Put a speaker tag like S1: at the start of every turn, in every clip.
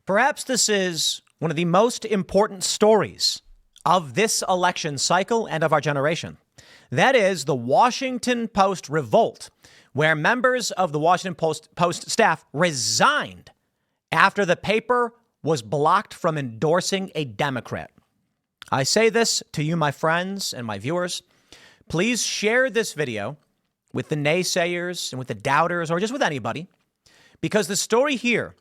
S1: Perhaps this is one of the most important stories of this election cycle and of our generation. That is the Washington Post revolt, where members of the Washington Post staff resigned after the paper was blocked from endorsing a Democrat. I say this to you, my friends and my viewers. Please share this video with the naysayers and with the doubters or just with anybody, because the story here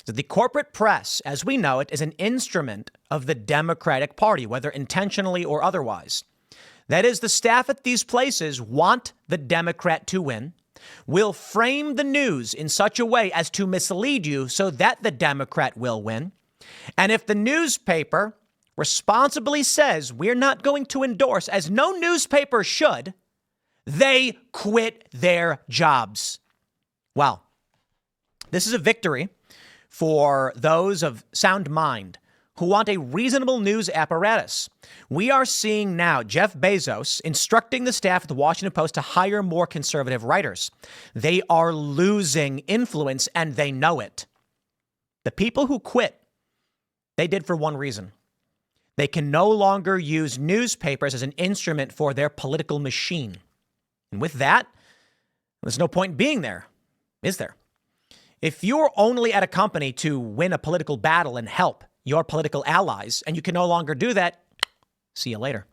S1: is that the corporate press, as we know it, is an instrument of the Democratic Party, whether intentionally or otherwise. That is, the staff at these places want the Democrat to win, will frame the news in such a way as to mislead you so that the Democrat will win. And if the newspaper responsibly says we're not going to endorse, as no newspaper should, they quit their jobs. Well, this is a victory for those of sound mind who want a reasonable news apparatus. We are seeing now Jeff Bezos instructing the staff at the Washington Post to hire more conservative writers. They are losing influence, and they know it. The people who quit, they did for one reason. They can no longer use newspapers as an instrument for their political machine. And with that, there's no point in being there, is there? If you're only at a company to win a political battle and help your political allies, and you can no longer do that, see you later.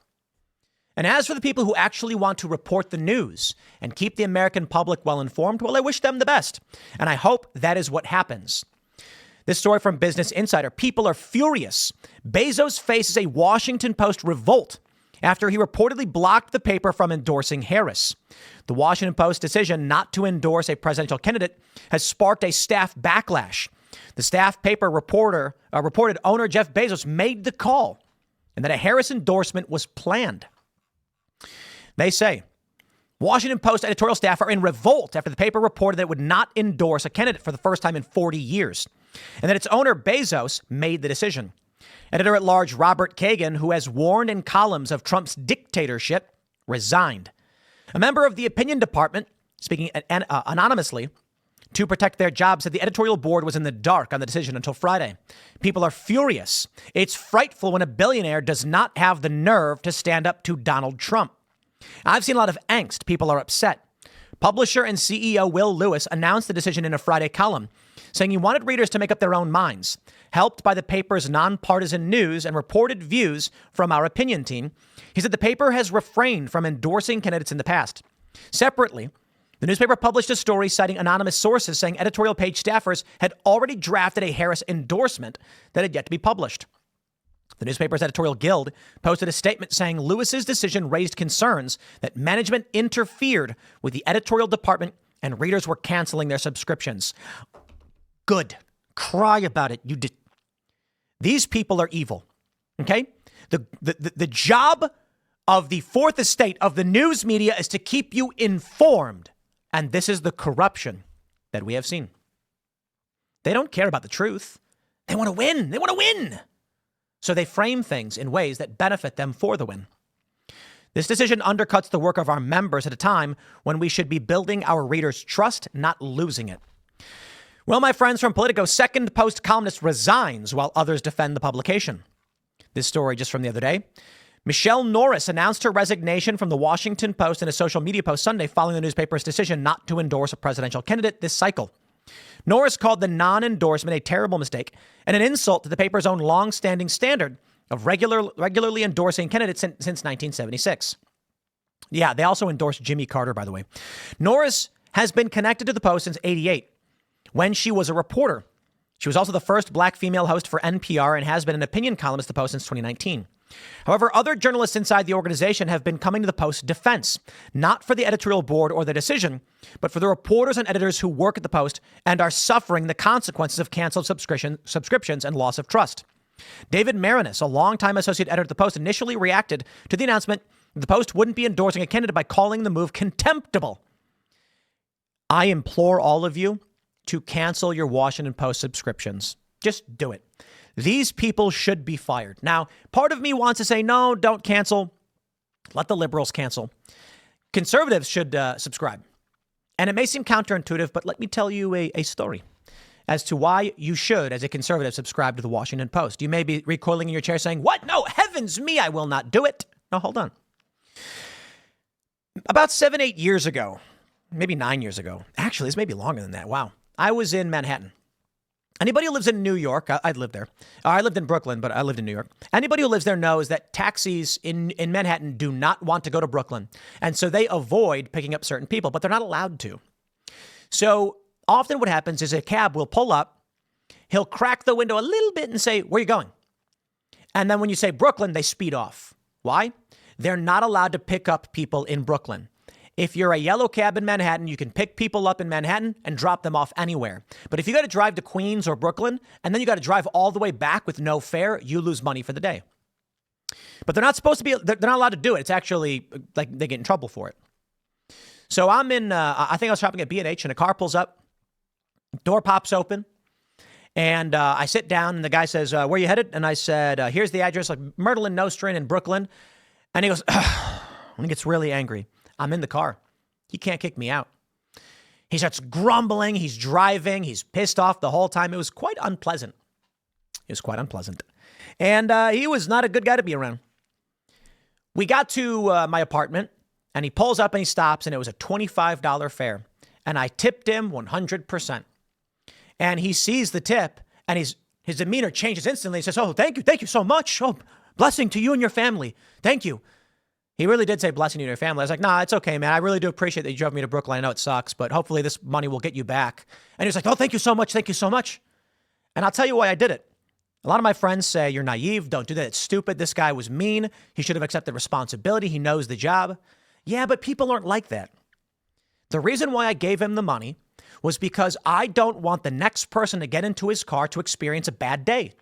S1: And as for the people who actually want to report the news and keep the American public well informed, well, I wish them the best. And I hope that is what happens. This story from Business Insider. People are furious. Bezos faces a Washington Post revolt after he reportedly blocked the paper from endorsing Harris. The Washington Post decision not to endorse a presidential candidate has sparked a staff backlash. The staff paper reported owner Jeff Bezos made the call and that a Harris endorsement was planned. They say Washington Post editorial staff are in revolt after the paper reported that it would not endorse a candidate for the first time in 40 years, and that its owner Bezos made the decision. Editor-at-large Robert Kagan, who has warned in columns of Trump's dictatorship, resigned. A member of the opinion department, speaking anonymously to protect their job, said the editorial board was in the dark on the decision until Friday. People are furious. It's frightful when a billionaire does not have the nerve to stand up to Donald Trump. I've seen a lot of angst. People are upset. Publisher and CEO Will Lewis announced the decision in a Friday column, saying he wanted readers to make up their own minds. Helped by the paper's nonpartisan news and reported views from our opinion team, he said the paper has refrained from endorsing candidates in the past. Separately, the newspaper published a story citing anonymous sources saying editorial page staffers had already drafted a Harris endorsement that had yet to be published. The newspaper's editorial guild posted a statement saying Lewis's decision raised concerns that management interfered with the editorial department and readers were canceling their subscriptions. Good. Cry about it. You did. These people are evil. Okay? The job of the fourth estate of the news media is to keep you informed. And this is the corruption that we have seen. They don't care about the truth. They want to win. They want to win. So they frame things in ways that benefit them for the win. This decision undercuts the work of our members at a time when we should be building our readers' trust, not losing it. Well, my friends, from Politico, second Post columnist resigns while others defend the publication. This story just from the other day. Michelle Norris announced her resignation from the Washington Post in a social media post Sunday following the newspaper's decision not to endorse a presidential candidate this cycle. Norris called the non-endorsement a terrible mistake and an insult to the paper's own long-standing standard of regularly endorsing candidates since 1976. Yeah, they also endorsed Jimmy Carter, by the way. Norris has been connected to the Post since '88, when she was a reporter. She was also the first black female host for NPR and has been an opinion columnist at the Post since 2019. However, other journalists inside the organization have been coming to the Post's defense, not for the editorial board or the decision, but for the reporters and editors who work at the Post and are suffering the consequences of canceled subscriptions and loss of trust. David Marinis, a longtime associate editor at the Post, initially reacted to the announcement that the Post wouldn't be endorsing a candidate by calling the move contemptible. I implore all of you to cancel your Washington Post subscriptions. Just do it. These people should be fired. Now, part of me wants to say, no, don't cancel. Let the liberals cancel. Conservatives should subscribe. And it may seem counterintuitive, but let me tell you a story. as to why you should, as a conservative, subscribe to the Washington Post. You may be recoiling in your chair saying, what? No, heavens me, I will not do it. No, hold on. About 7-8 years ago, maybe 9 years ago, actually, it's maybe longer than that. Wow. I was in Manhattan. Anybody who lives in New York, I lived there. I lived in Brooklyn, but I lived in New York. Anybody who lives there knows that taxis in Manhattan do not want to go to Brooklyn. And so they avoid picking up certain people, but they're not allowed to. So often what happens is a cab will pull up. He'll crack the window a little bit and say, where are you going? And then when you say Brooklyn, they speed off. Why? They're not allowed to pick up people in Brooklyn. If you're a yellow cab in Manhattan, you can pick people up in Manhattan and drop them off anywhere. But if you got to drive to Queens or Brooklyn, and then you got to drive all the way back with no fare, you lose money for the day. But they're not supposed to be, they're not allowed to do it. It's actually like they get in trouble for it. So I'm in, I think I was shopping at B&H and a car pulls up, door pops open, and I sit down and the guy says, where are you headed? And I said, here's the address, like Myrtle and Nostrand in Brooklyn. And he goes, and he gets really angry. I'm in the car. He can't kick me out. He starts grumbling. He's driving. He's pissed off the whole time. It was quite unpleasant. And he was not a good guy to be around. We got to my apartment and he pulls up and he stops and it was a $25 fare. And I tipped him 100%. And he sees the tip and his demeanor changes instantly. He says, oh, thank you so much. Oh, blessing to you and your family. Thank you. He really did say blessing to you and your family. I was like, nah, it's okay, man. I really do appreciate that you drove me to Brooklyn. I know it sucks, but hopefully this money will get you back. And he was like, oh, thank you so much. Thank you so much. And I'll tell you why I did it. A lot of my friends say, you're naive. Don't do that. It's stupid. This guy was mean. He should have accepted responsibility. He knows the job. Yeah, but people aren't like that. The reason why I gave him the money was because I don't want the next person to get into his car to experience a bad day.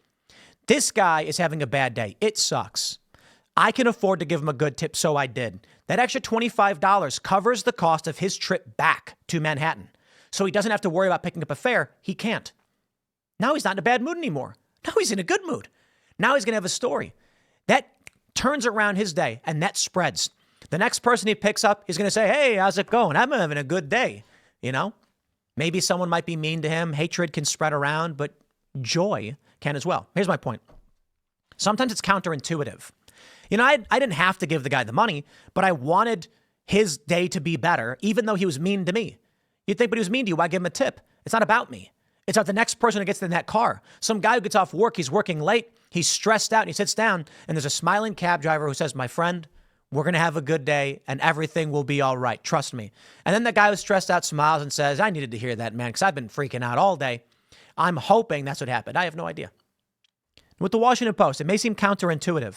S1: This guy is having a bad day. It sucks. I can afford to give him a good tip, so I did. That extra $25 covers the cost of his trip back to Manhattan. So he doesn't have to worry about picking up a fare. He can't. Now he's not in a bad mood anymore. Now he's in a good mood. Now he's going to have a story. That turns around his day, and that spreads. The next person he picks up, he's going to say, hey, how's it going? I'm having a good day. You know, maybe someone might be mean to him. Hatred can spread around, but joy can as well. Here's my point. Sometimes it's counterintuitive. You know, I didn't have to give the guy the money, but I wanted his day to be better, even though he was mean to me. You'd think, but he was mean to you. Why give him a tip? It's not about me. It's about the next person who gets in that car. Some guy who gets off work, he's working late, he's stressed out, and he sits down, and there's a smiling cab driver who says, my friend, we're going to have a good day, and everything will be all right. Trust me. And then the guy who's stressed out smiles and says, I needed to hear that, man, because I've been freaking out all day. I'm hoping that's what happened. I have no idea. With the Washington Post, it may seem counterintuitive,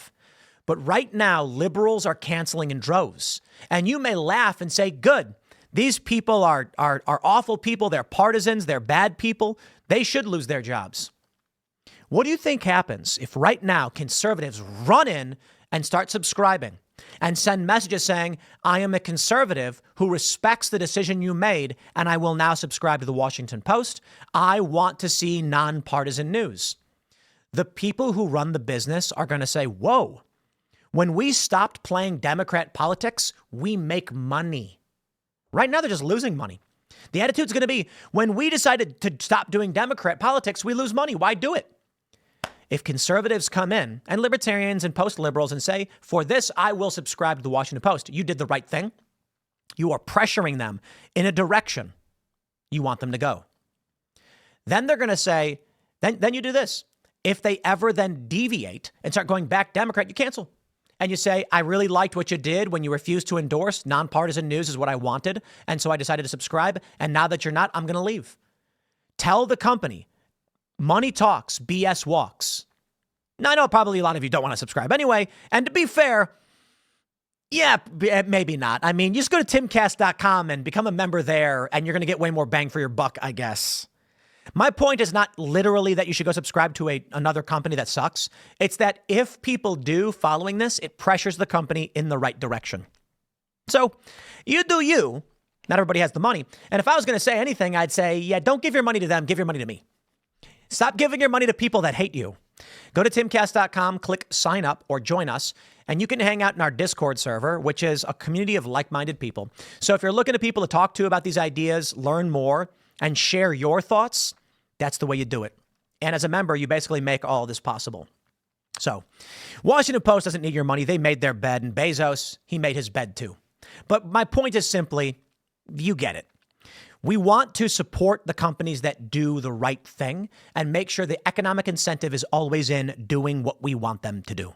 S1: but right now, liberals are canceling in droves. And you may laugh and say, good, these people are awful people. They're partisans. They're bad people. They should lose their jobs. What do you think happens if right now conservatives run in and start subscribing and send messages saying, I am a conservative who respects the decision you made, and I will now subscribe to the Washington Post. I want to see nonpartisan news. The people who run the business are going to say, whoa, when we stopped playing Democrat politics, we make money. Right now, they're just losing money. The attitude's going to be, when we decided to stop doing Democrat politics, we lose money. Why do it? If conservatives come in and libertarians and post-liberals and say, for this, I will subscribe to the Washington Post, you did the right thing. You are pressuring them in a direction you want them to go. Then they're going to say, then you do this. If they ever then deviate and start going back Democrat, you cancel. And you say, I really liked what you did when you refused to endorse. Nonpartisan news is what I wanted. And so I decided to subscribe. And now that you're not, I'm going to leave. Tell the company, money talks, BS walks. Now, I know probably a lot of you don't want to subscribe anyway. And to be fair, yeah, maybe not. I mean, you just go to Timcast.com and become a member there, and you're going to get way more bang for your buck, I guess. My point is not literally that you should go subscribe to another company that sucks. It's that if people do following this, it pressures the company in the right direction. So you do you. Not everybody has the money. And if I was going to say anything, I'd say, yeah, don't give your money to them. Give your money to me. Stop giving your money to people that hate you. Go to timcast.com, click sign up or join us, and you can hang out in our Discord server, which is a community of like-minded people. So if you're looking to people to talk to about these ideas, learn more, and share your thoughts, That's the way you do it. And as a member, you basically make all this possible. So, Washington Post doesn't need your money. They made their bed, and Bezos, he made his bed too. But my point is simply, you get it. We want to support the companies that do the right thing and make sure the economic incentive is always in doing what we want them to do.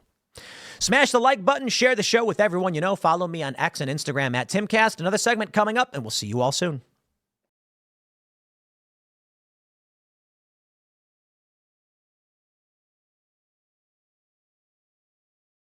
S1: Smash the like button, share the show with everyone you know. Follow me on X and Instagram at Timcast. Another segment coming up, and we'll see you all soon.